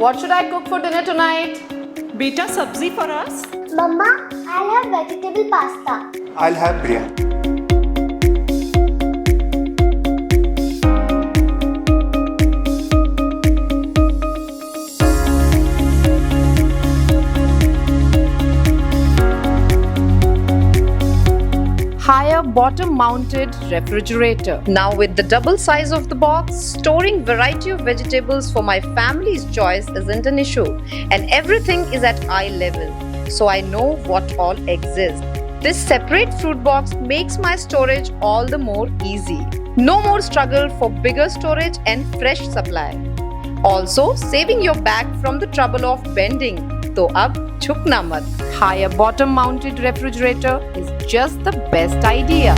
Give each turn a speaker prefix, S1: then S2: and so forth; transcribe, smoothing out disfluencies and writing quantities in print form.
S1: What should I cook for dinner tonight?
S2: Beta, sabzi for us?
S3: Mama, I'll have vegetable pasta.
S4: I'll have biryani.
S1: Higher bottom mounted refrigerator. Now with the double size of the box, storing variety of vegetables for my family's choice isn't an issue, and everything is at eye level, so I know what all exists. This separate fruit box makes my storage all the more easy. No more struggle for bigger storage and fresh supply. Also saving your bag from the trouble of bending. तो अब झुकना मत. Higher bottom mounted refrigerator is just the best idea.